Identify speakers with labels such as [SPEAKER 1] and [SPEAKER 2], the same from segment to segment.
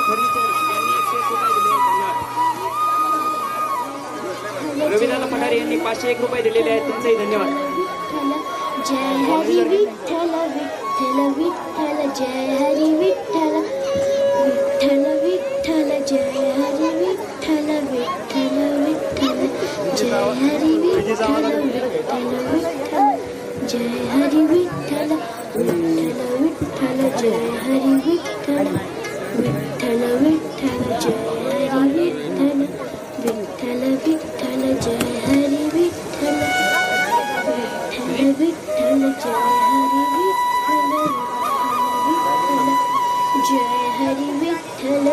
[SPEAKER 1] Furniture यांनी 101 रुपये दिले. धन्यवाद. रवींद्र पठारे यांनी 501 रुपये दिलेले आहेत. तुमचेही धन्यवाद.
[SPEAKER 2] जय हरी विठ्ठल विठ्ठल विठ्ठल जय हरी विठ्ठल विठ्ठल विठ्ठल जय हरी विठ्ठल विठ्ठल विठ्ठल जय हरी विठ्ठल विठ्ठल विठ्ठल जय हरी विठ्ठल विठ्ठल विठ्ठल जय हरी विठ्ठल विठ्ठल विठ्ठल जय हरी विठ्ठल विठ्ठल विठ्ठल जय हरी विठ्ठल विठ्ठल विठ्ठल जय हरी विठ्ठल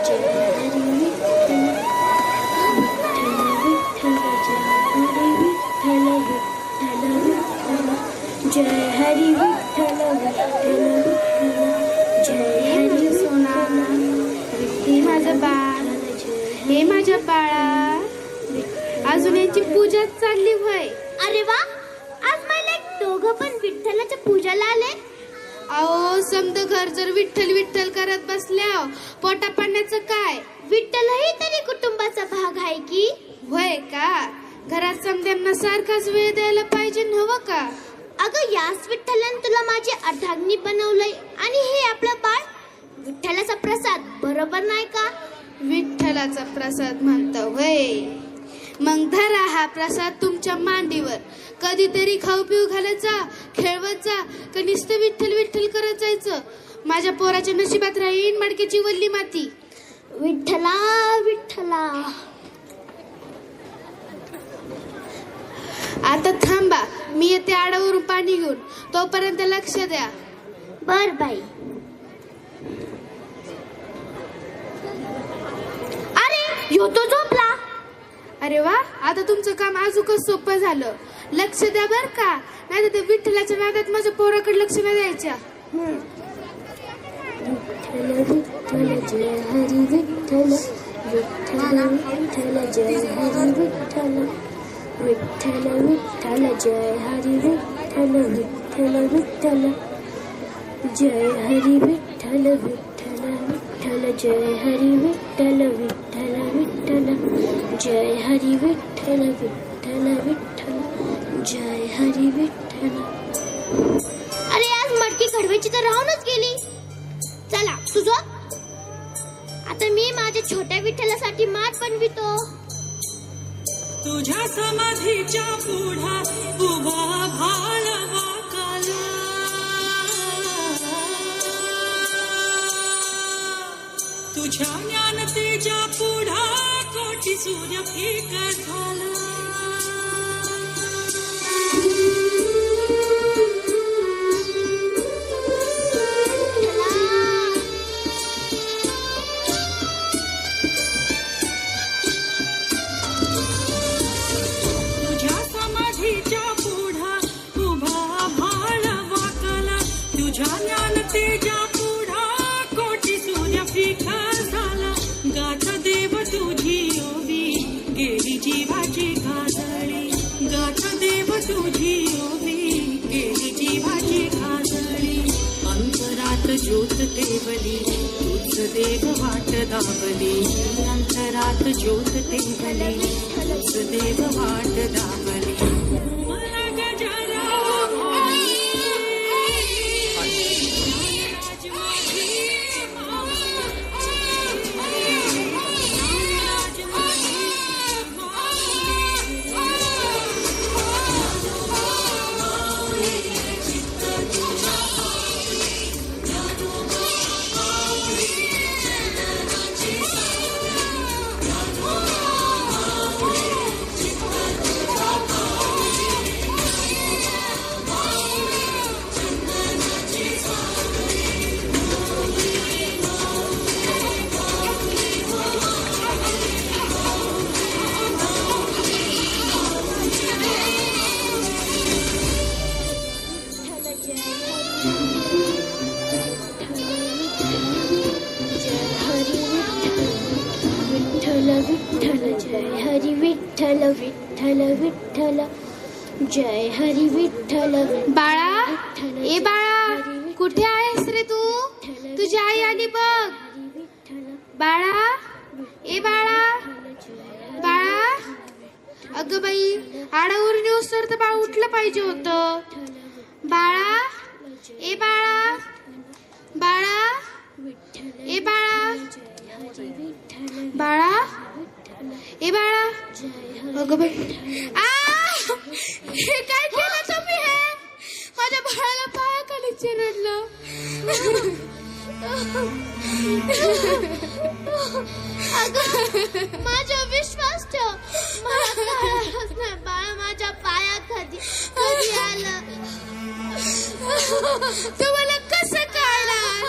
[SPEAKER 2] जय हरी विठ्ठल विठ्ठल विठ्ठल जय हरी विठ्ठल विठ्ठल विठ्ठल जय हरी विठ्ठल विठ्ठल जय हरी सोना हे माझं बाळ हे माझ्या बाळा अजून यांची पूजा चालली होय.
[SPEAKER 3] अरे वा, आज मला दोघं पण विठ्ठलाच्या पूजाला आले.
[SPEAKER 2] अहो समद घर जर विठ्ठल विठ्ठल करत बसल्या पोटा पाण्याचं काय.
[SPEAKER 3] विठ्ठलही तरी कुटुंबाचा भाग आहे की.
[SPEAKER 2] होय का, घरात समद्यांना सारखाच वेळ द्यायला पाहिजे नव्हं का.
[SPEAKER 3] अगं याच विठ्ठलाने तुला माझी अर्धांगिनी बनवलंय आणि हे आपलं बाळ विठ्ठलाचा प्रसाद, बरोबर नाही का.
[SPEAKER 2] विठ्ठलाचा प्रसाद म्हणतो होय, मग धरा हा प्रसाद तुमच्या मांडीवर. कधीतरी खाऊ पिऊ घालत जा, खेळवत जा, का नुसतं विठ्ठल विठ्ठल करत जायचं. माझ्या पोराच्या नशिबात राहीन मडक्याची वल्ली माती.
[SPEAKER 3] विठ्ठला विठ्ठला.
[SPEAKER 2] आता थांबा, मी येते आडावरून पाणी घेऊन, तोपर्यंत लक्ष द्या.
[SPEAKER 3] बर बाई. अरे ह्यो तो झोपला.
[SPEAKER 2] अरे वा, आता तुमचं काम अजूकच सोपं झालं. लक्ष द्या बर का, नाही तर ते विठ्ठलाच्या नादात माझ्या पोराकडे लक्ष नाही द्यायच्या.
[SPEAKER 3] विठ्ठल विठ्ठल जय हरी विठ्ठल विठ्ठल विठ्ठल जय हरी विठ्ठल विठ्ठल विठ्ठल जय हरी विठ्ठल विठ्ठल विठ्ठल जय हरी विठ्ठल विठ्ठल विठ्ठल जय हरी विठ्ठल विठ्ठल विठ्ठल जय हरी विठ्ठल विठ्ठल विठ्ठल जय हरी विठ्ठल. अरे आज मटकी घडवायची तर राहूनच गेली. चला तुझं आता मी माझ्या छोट्या विठ्ठलासाठी माठ बनवितो.
[SPEAKER 4] तुझ्या समाधीच्या पुढा उभा भाळवा काला, तुझ्या ज्ञानतेच्या पुढा कोटी सूर्य फिक झाला. तुझ्या समाधीच्या पुढा उभा भाळवा काला, तुझ्या ज्ञानतेच्या पुढा कोटी सूर्य फिका झाला. गाथ देव तुझी ओवी गेली जीवाची खाजळी, गाथ देव तुझी ओवी गेली जीवाची खाजळी. अंतरात ज्योत तेवली तुझ देव वाट दावली, अंतरात ज्योत तेवली तुझ देव वाट दावली. मला गजरा
[SPEAKER 3] विठ्ठल विठ्ठल विठ्ठल जय हरी विठ्ठल.
[SPEAKER 2] बाळा, ए बाळा, कुठे आहेस रे तू? तुझी आई आली बघ. बाळा, ए बाळा, बाळा. अगं बाई, आडावरून येऊस तर बाळ उठलं पाहिजे होतं. बाळा, ए बाळा, बाळा, ए बाळा, बाळा, ए बाळा. अगं बाई, हे काय केलं तुम्ही? हे माझ्या बाळाला पायाखाली चिरडलं.
[SPEAKER 3] अगं माझा विश्वास ठेव, मला कळलंच नाही बाळ माझ्या पायाखाली कधी आलं.
[SPEAKER 2] तुम्हाला कसं कळणार?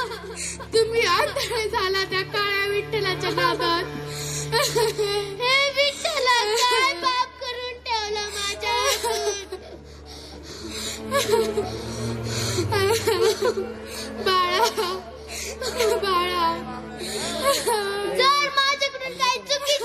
[SPEAKER 2] तुम्ही आंधळे झाला त्या काळ्या विठ्ठलाच्या नादात.
[SPEAKER 3] हे विठ्ठला काय पाप करून ठेवलं माझ्यावर.
[SPEAKER 2] बाळा,